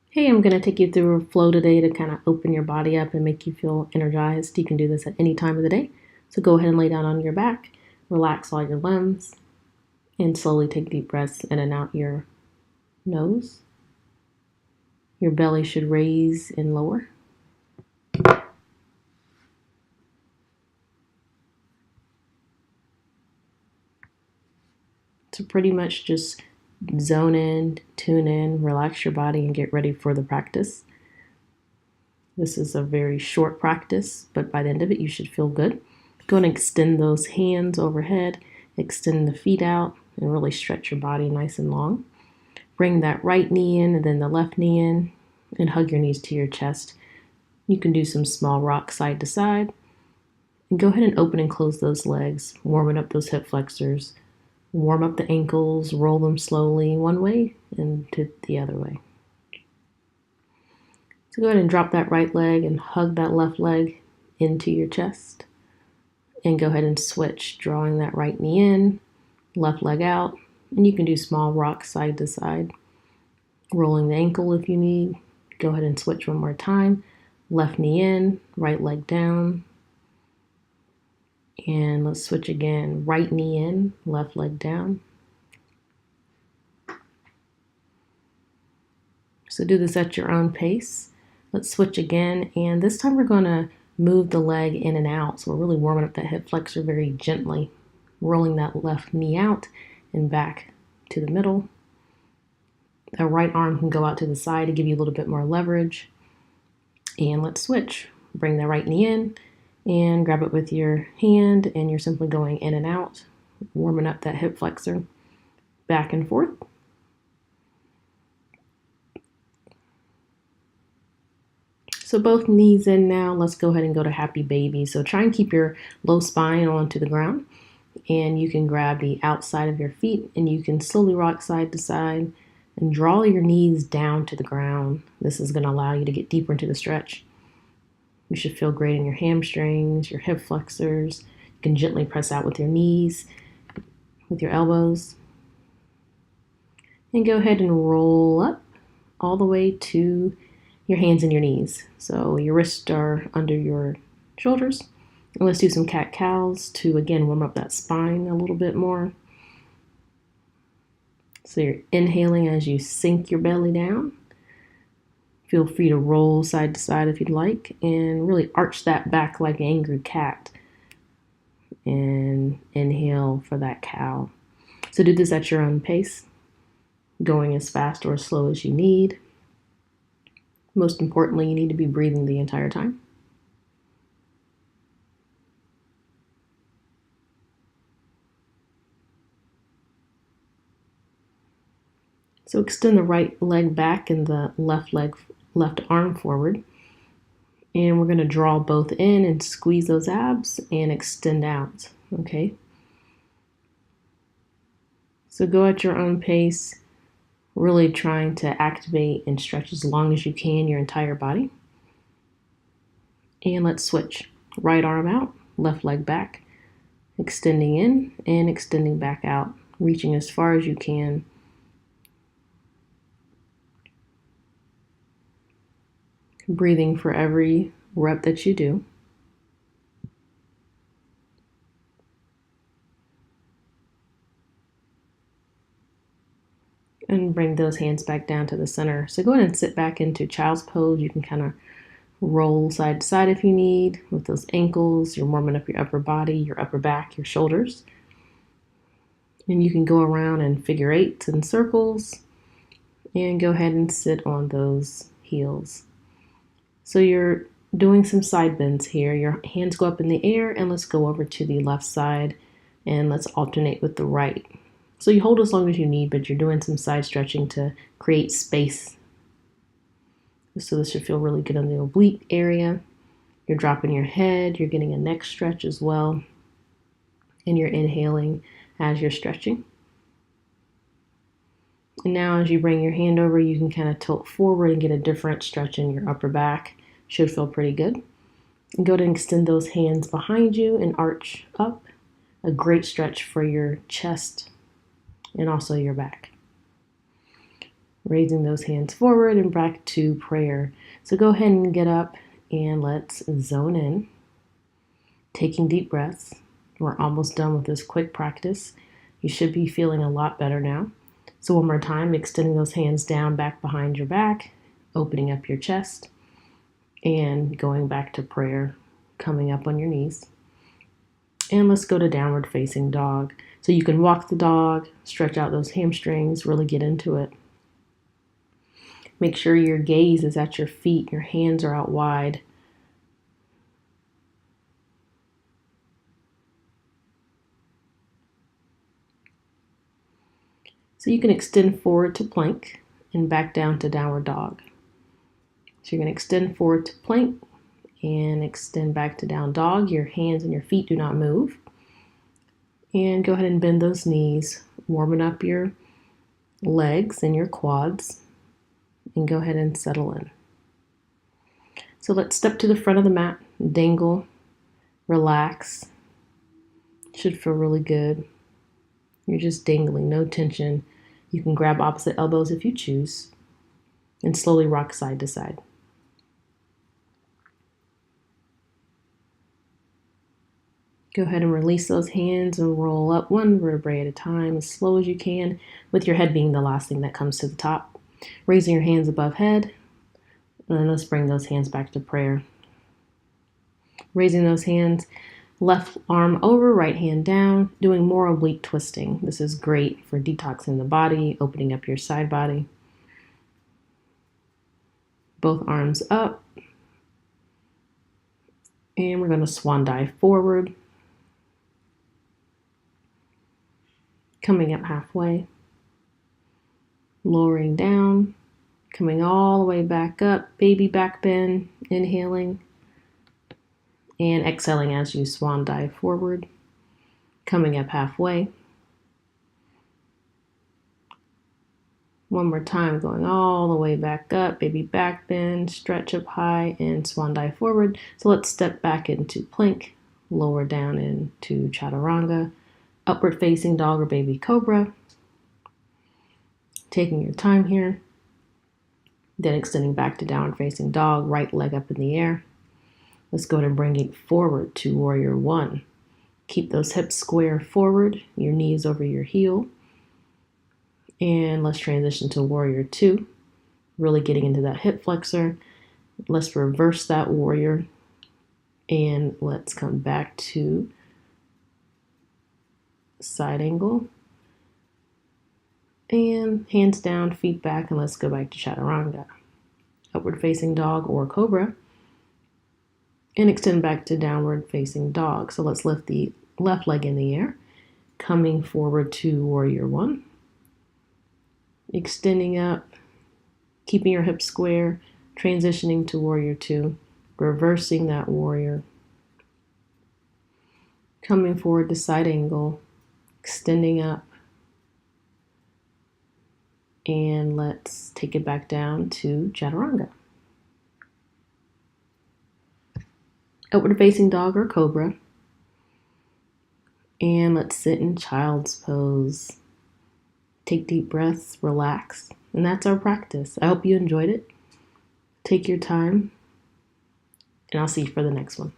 Hey, I'm going to take you through a flow today to kind of open your body up and make you feel energized. You can do this at any time of the day. So go ahead and lay down on your back, relax all your limbs, and slowly take deep breaths in and out your nose. Your belly should raise and lower. So pretty much just zone in, tune in, relax your body, and get ready for the practice. This is a very short practice, but by the end of it, you should feel good. Go and extend those hands overhead, extend the feet out, and really stretch your body nice and long. Bring that right knee in and then the left knee in, and hug your knees to your chest. You can do some small rocks side to side. And go ahead and open and close those legs, warming up those hip flexors. Warm up the ankles, roll them slowly one way and to the other way. So go ahead and drop that right leg and hug that left leg into your chest. And go ahead and switch, drawing that right knee in, left leg out. And you can do small rocks side to side. Rolling the ankle if you need. Go ahead and switch one more time. Left knee in, right leg down. And let's switch again. Right knee in, left leg down. So do this at your own pace. Let's switch again. And this time we're going to move the leg in and out. So we're really warming up that hip flexor very gently. Rolling that left knee out and back to the middle. That right arm can go out to the side to give you a little bit more leverage. And let's switch. Bring the right knee in and grab it with your hand, and you're simply going in and out, warming up that hip flexor back and forth. So both knees in now. Let's go ahead and go to happy baby. So try and keep your low spine onto the ground, and you can grab the outside of your feet and you can slowly rock side to side and draw your knees down to the ground. This is going to allow you to get deeper into the stretch. You should feel great in your hamstrings, your hip flexors. You can gently press out with your knees, with your elbows. And go ahead and roll up all the way to your hands and your knees. So your wrists are under your shoulders. And let's do some cat-cows to, again, warm up that spine a little bit more. So you're inhaling as you sink your belly down. Feel free to roll side to side if you'd like, and really arch that back like an angry cat. And inhale for that cow. So do this at your own pace, going as fast or as slow as you need. Most importantly, you need to be breathing the entire time. So extend the right leg back and the left arm forward. And we're going to draw both in and squeeze those abs and extend out, okay? So go at your own pace, really trying to activate and stretch as long as you can your entire body. And let's switch. Right arm out, left leg back, extending in and extending back out, reaching as far as you can. Breathing for every rep that you do. And bring those hands back down to the center. So go ahead and sit back into child's pose. You can kind of roll side to side if you need with those ankles. You're warming up your upper body, your upper back, your shoulders. And you can go around in figure eights and circles and go ahead and sit on those heels. So you're doing some side bends here. Your hands go up in the air, and let's go over to the left side and let's alternate with the right. So you hold as long as you need, but you're doing some side stretching to create space. So this should feel really good on the oblique area. You're dropping your head, you're getting a neck stretch as well, and you're inhaling as you're stretching. And now as you bring your hand over, you can kind of tilt forward and get a different stretch in your upper back. Should feel pretty good. And go ahead and extend those hands behind you and arch up. A great stretch for your chest and also your back. Raising those hands forward and back to prayer. So go ahead and get up and let's zone in, taking deep breaths. We're almost done with this quick practice. You should be feeling a lot better now. So one more time, extending those hands down back behind your back, opening up your chest, and going back to prayer, coming up on your knees. And let's go to downward facing dog. So you can walk the dog, stretch out those hamstrings, really get into it. Make sure your gaze is at your feet, your hands are out wide. So you can extend forward to plank and back down to downward dog. So you're going to extend forward to plank and extend back to down dog. Your hands and your feet do not move. And go ahead and bend those knees, warming up your legs and your quads, and go ahead and settle in. So let's step to the front of the mat, dangle, relax. Should feel really good. You're just dangling, no tension. You can grab opposite elbows if you choose, and slowly rock side to side. Go ahead and release those hands and roll up one vertebrae at a time as slow as you can, with your head being the last thing that comes to the top. Raising your hands above head, and then let's bring those hands back to prayer. Raising those hands, left arm over, right hand down, doing more oblique twisting. This is great for detoxing the body, opening up your side body. Both arms up. And we're going to swan dive forward. Coming up halfway. Lowering down. Coming all the way back up. Baby back bend. Inhaling. And exhaling as you swan dive forward. Coming up halfway. One more time, going all the way back up, baby back bend, stretch up high, and swan dive forward. So let's step back into plank, lower down into chaturanga, upward facing dog or baby cobra. Taking your time here. Then extending back to downward facing dog, right leg up in the air. Let's go ahead and bring it forward to warrior one. Keep those hips square forward, your knees over your heel. And let's transition to warrior two, really getting into that hip flexor. Let's reverse that warrior and let's come back to side angle. And hands down, feet back, and let's go back to chaturanga. Upward facing dog or cobra. And extend back to downward facing dog. So let's lift the left leg in the air, coming forward to warrior one. Extending up, keeping your hips square, transitioning to warrior two, reversing that warrior, coming forward to side angle, extending up, and let's take it back down to chaturanga. Upward facing dog or cobra, and let's sit in child's pose. Take deep breaths, relax, and that's our practice. I hope you enjoyed it. Take your time, and I'll see you for the next one.